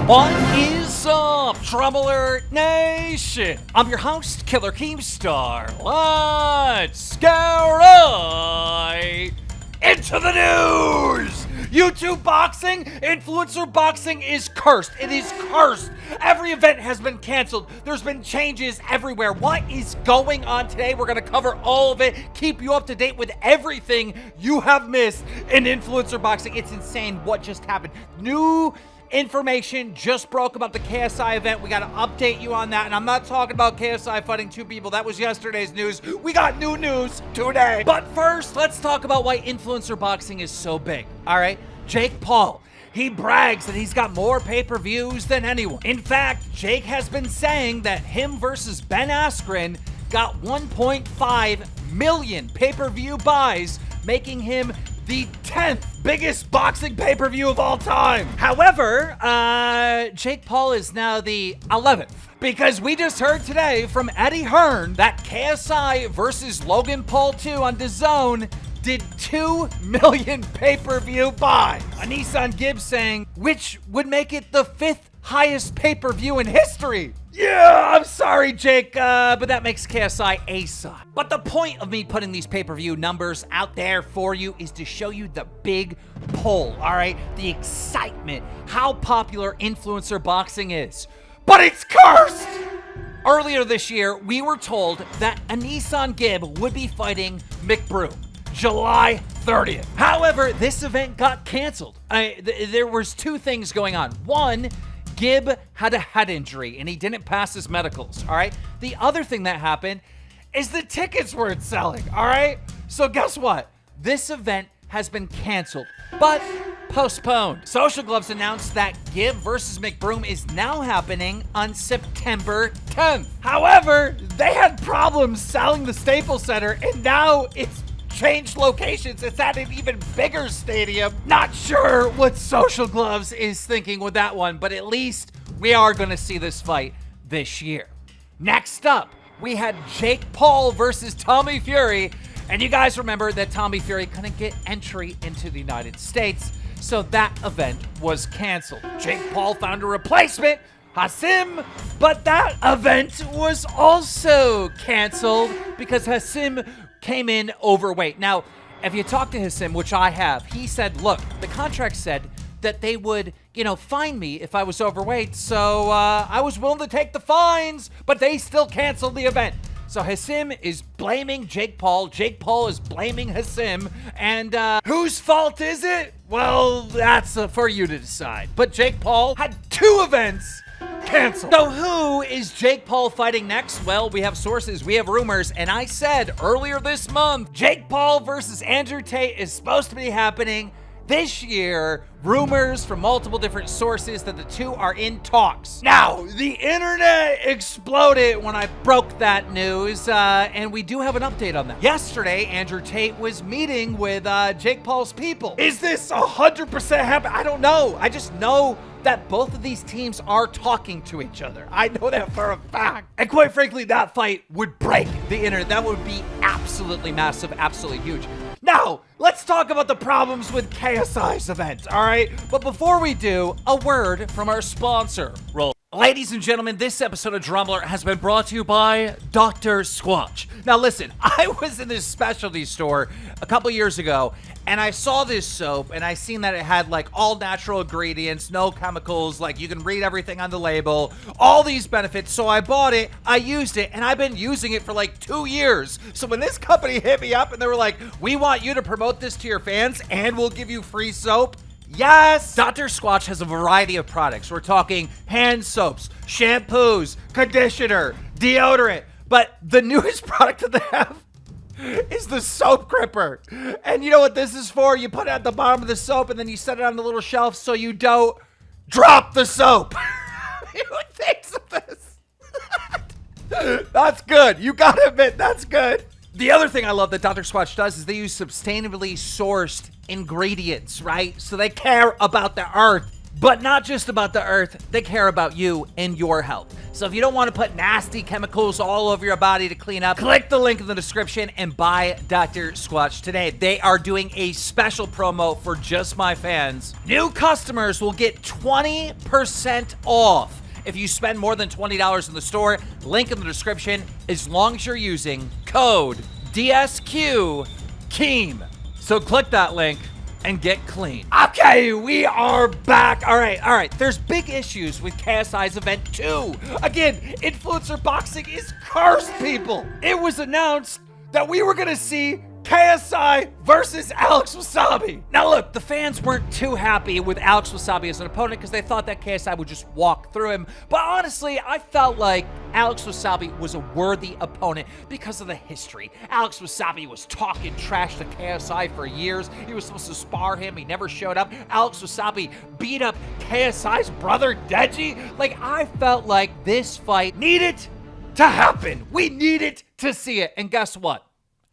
What is up, Trouble Alert Nation? I'm your host, Killer Keemstar. Let's go right into the news! YouTube boxing, influencer boxing is cursed. It is cursed. Every event has been canceled. There's been changes everywhere. What is going on today? We're going to cover all of it, keep you up to date with everything you have missed in influencer boxing. It's insane what just happened. New information just broke about the KSI event. We got to update you on that. And I'm not talking about KSI fighting two people. That was yesterday's news. We got new news today. But first, let's talk about why influencer boxing is so big. All right, Jake Paul. He brags that he's got more pay-per-views than anyone. In fact, Jake has been saying that him versus Ben Askren got 1.5 million pay-per-view buys, making him the 10th biggest boxing pay-per-view of all time. However, Jake Paul is now the 11th because we just heard today from Eddie Hearn that KSI versus Logan Paul 2 on DAZN did 2 million pay-per-view buys. A Nissan Gibb saying, which would make it the 5th highest pay-per-view in history. Yeah, I'm sorry, Jake, but that makes KSI a side. But the point of me putting these pay-per-view numbers out there for you is to show you the big pull, all right? The excitement, how popular influencer boxing is. But it's cursed! Earlier this year, we were told that a Nissan Gibb would be fighting McBroom July 30th. However, this event got canceled. There was two things going on. One, Gibb had a head injury and he didn't pass his medicals, all right? The other thing that happened is the tickets weren't selling, all right? So guess what? This event has been canceled, but postponed. Social Gloves announced that Gibb versus McBroom is now happening on September 10th. However, they had problems selling the Staples Center and now it's changed locations. It's at an even bigger stadium. Not sure what Social Gloves is thinking with that one, but at least we are going to see this fight this year. Next up, we had Jake Paul versus Tommy Fury, and you guys remember that Tommy Fury couldn't get entry into the United States, so that event was canceled. Jake Paul found a replacement, Hassim, but that event was also canceled because Hassim came in overweight. Now, if you talk to Hassim, which I have, he said, look, the contract said that they would, fine me if I was overweight, so I was willing to take the fines, but they still canceled the event. So Hassim is blaming Jake Paul. Jake Paul is blaming Hassim. And whose fault is it? Well, that's for you to decide. But Jake Paul had two events canceled. So who is Jake Paul fighting next? Well, we have sources, we have rumors, and I said earlier this month, Jake Paul versus Andrew Tate is supposed to be happening this year. Rumors from multiple different sources that the two are in talks. Now, the internet exploded when I broke that news, and we do have an update on that. Yesterday, Andrew Tate was meeting with Jake Paul's people. Is this 100% happening? I don't know. I just know that both of these teams are talking to each other. I know that for a fact. And quite frankly, that fight would break the internet. That would be absolutely massive, absolutely huge. Now, let's talk about the problems with KSI's event, all right? But before we do, a word from our sponsor. Roll. Ladies and gentlemen, this episode of Drumbler has been brought to you by Dr. Squatch. Now listen, I was in this specialty store a couple years ago, and I saw this soap, and I seen that it had like all natural ingredients, no chemicals, like you can read everything on the label, all these benefits. So I bought it, I used it, and I've been using it for like 2 years. So when this company hit me up and they were like, we want you to promote this to your fans and we'll give you free soap, yes! Dr. Squatch has a variety of products. We're talking hand soaps, shampoos, conditioner, deodorant. But the newest product that they have is the soap gripper. And you know what this is for? You put it at the bottom of the soap and then you set it on the little shelf so you don't drop the soap. Who thinks of this? That's good. You gotta admit, that's good. The other thing I love that Dr. Squatch does is they use sustainably sourced ingredients, right? So they care about the earth. But not just about the earth, they care about you and your health. So if you don't want to put nasty chemicals all over your body to clean up, click the link in the description and buy Dr. Squatch today. They are doing a special promo for just my fans. New customers will get 20% off if you spend more than $20 in the store. Link in the description, as long as you're using code DSQKEEM. So click that link and get clean. Okay, we are back. All right. There's big issues with KSI's event too. Again, influencer boxing is cursed, people. It was announced that we were gonna see KSI versus Alex Wasabi. Now look, the fans weren't too happy with Alex Wasabi as an opponent because they thought that KSI would just walk through him. But honestly, I felt like Alex Wasabi was a worthy opponent because of the history. Alex Wasabi was talking trash to KSI for years. He was supposed to spar him. He never showed up. Alex Wasabi beat up KSI's brother, Deji. Like, I felt like this fight needed to happen. We needed to see it. And guess what?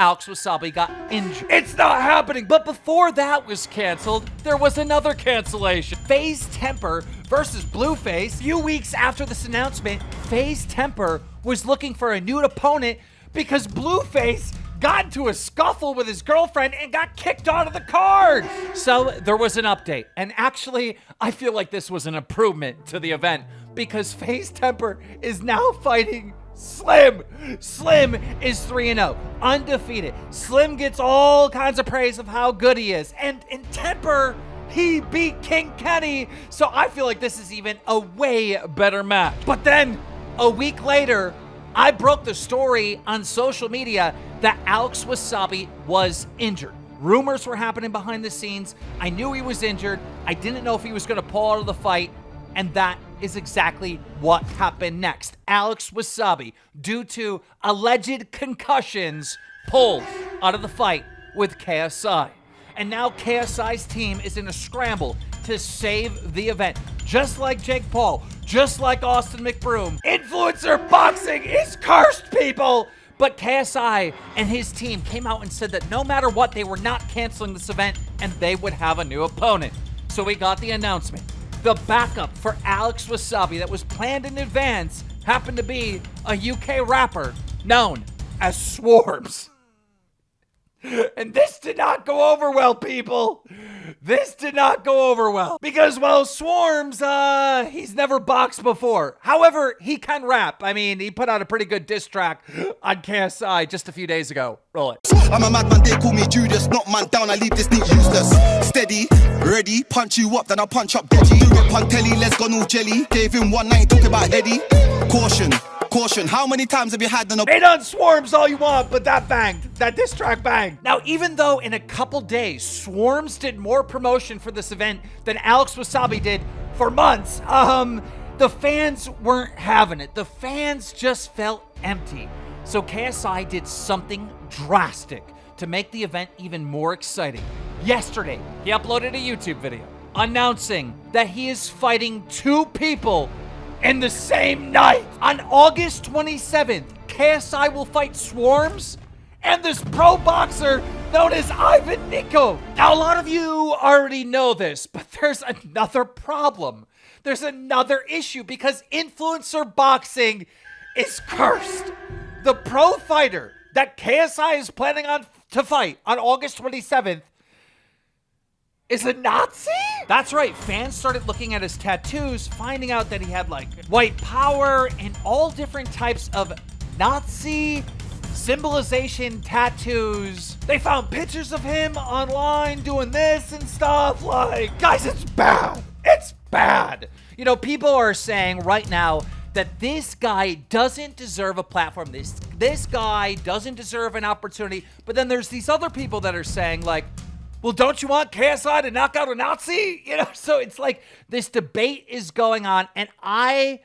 Alex Wasabi got injured. It's not happening. But before that was canceled, there was another cancellation. Faze Temper versus Blueface. A few weeks after this announcement, Faze Temper was looking for a new opponent because Blueface got into a scuffle with his girlfriend and got kicked out of the card. So there was an update. And actually, I feel like this was an improvement to the event because Faze Temper is now fighting Slim. Slim is 3-0, undefeated. Slim gets all kinds of praise of how good he is. And in Temper, he beat King Kenny. So I feel like this is even a way better match. But then a week later, I broke the story on social media that Alex Wasabi was injured. Rumors were happening behind the scenes. I knew he was injured. I didn't know if he was going to pull out of the fight. And that is exactly what happened next. Alex Wasabi, due to alleged concussions, pulled out of the fight with KSI. And now KSI's team is in a scramble to save the event. Just like Jake Paul, just like Austin McBroom. Influencer boxing is cursed, people! But KSI and his team came out and said that no matter what, they were not canceling this event and they would have a new opponent. So we got the announcement. The backup for Alex Wasabi that was planned in advance happened to be a UK rapper known as Swarms. And this did not go over well, people. This did not go over well. Because, well, Swarms, he's never boxed before. However, he can rap. I mean, he put out a pretty good diss track on KSI just a few days ago. Roll it. I'm a madman, they call me Judas. Knock man down, I leave this thing useless. Steady, ready, punch you up, then I punch up Deji. Do it on telly, let's go no jelly. Gave him one night, talk about Eddie. Caution, how many times have you had an hate on Swarms all you want, but that banged. That diss track banged. Now, even though in a couple days, Swarms did more promotion for this event than Alex Wasabi did for months, the fans weren't having it. The fans just felt empty. So KSI did something drastic to make the event even more exciting. Yesterday, he uploaded a YouTube video announcing that he is fighting two people in the same night. On August 27th, KSI will fight Swarms and this pro boxer known as Ivan Nico. Now, a lot of you already know this, but there's another problem. There's another issue because influencer boxing is cursed. The pro fighter that KSI is planning on to fight on August 27th is a Nazi? That's right, fans started looking at his tattoos, finding out that he had like white power and all different types of Nazi symbolization tattoos. They found pictures of him online doing this and stuff. Like, guys, it's bad. It's bad. You know, people are saying right now that this guy doesn't deserve a platform. This guy doesn't deserve an opportunity. But then there's these other people that are saying like, well, don't you want KSI to knock out a Nazi? You know, so it's like this debate is going on. And I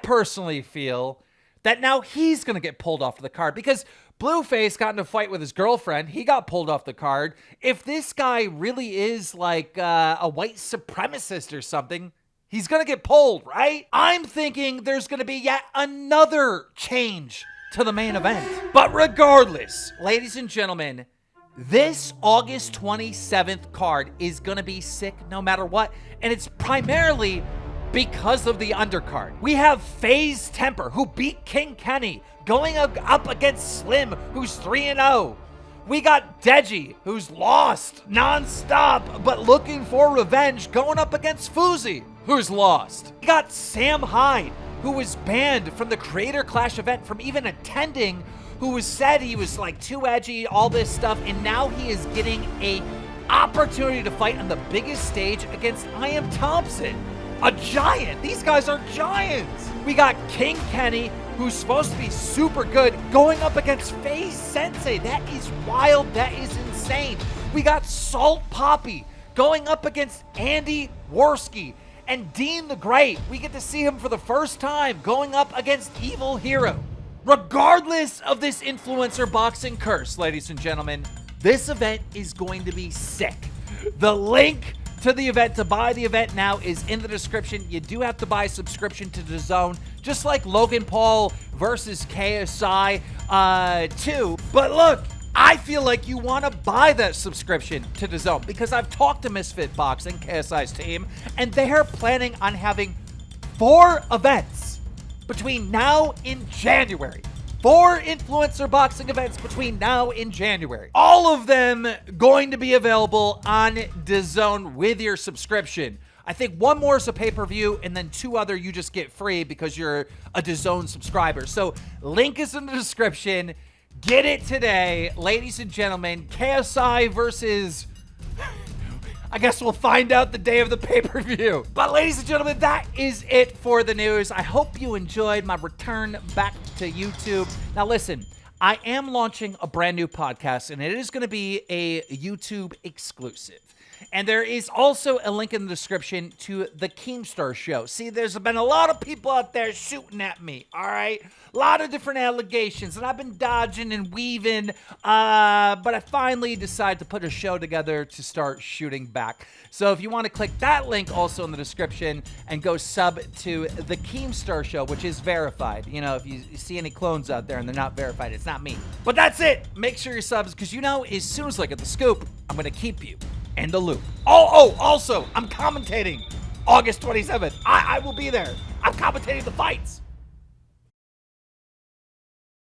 personally feel that now he's going to get pulled off the card because Blueface got in a fight with his girlfriend. He got pulled off the card. If this guy really is like a white supremacist or something, he's going to get pulled, right? I'm thinking there's going to be yet another change to the main event. But regardless, ladies and gentlemen, This August 27th card is going to be sick no matter what, and it's primarily because of the undercard. We have Faze Temper, who beat King Kenny, going up against Slim, who's 3-0. We got Deji, who's lost non-stop, but looking for revenge, going up against Fuzi, who's lost. We got Sam Hyde, who was banned from the Creator Clash event from even attending, who was said he was like too edgy, all this stuff, and now he is getting a opportunity to fight on the biggest stage against I Am Thompson, a giant. These guys are giants. We got King Kenny, who's supposed to be super good, going up against Faze Sensei. That is wild. That is insane. We got Salt Poppy going up against Andy Worski. And Dean the Great, we get to see him for the first time going up against Evil Hero. Regardless of this influencer boxing curse, ladies and gentlemen, this event is going to be sick. The link to the event, to buy the event now, is in the description. You do have to buy a subscription to DAZN, just like Logan Paul versus KSI 2. But look, I feel like you want to buy that subscription to DAZN because I've talked to Misfit Boxing, KSI's team, and they're planning on having 4 events between now and January. 4 influencer boxing events between now and January. All of them going to be available on DAZN with your subscription. I think 1 more is a pay-per-view, and then 2 other you just get free because you're a DAZN subscriber. So link is in the description. Get it today. Ladies and gentlemen, KSI versus... I guess we'll find out the day of the pay-per-view. But ladies and gentlemen, that is it for the news. I hope you enjoyed my return back to YouTube. Now listen, I am launching a brand new podcast, and it is going to be a YouTube exclusive. And there is also a link in the description to the Keemstar Show. See, there's been a lot of people out there shooting at me, all right? A lot of different allegations, and I've been dodging and weaving, but I finally decided to put a show together to start shooting back. So if you want to click that link also in the description and go sub to the Keemstar Show, which is verified. You know, if you see any clones out there and they're not verified, it's not me. But that's it. Make sure you're subs, because you know, as soon as I get the scoop, I'm going to keep you in the loop. Also, I'm commentating August 27th. I will be there. I'm commentating the fights.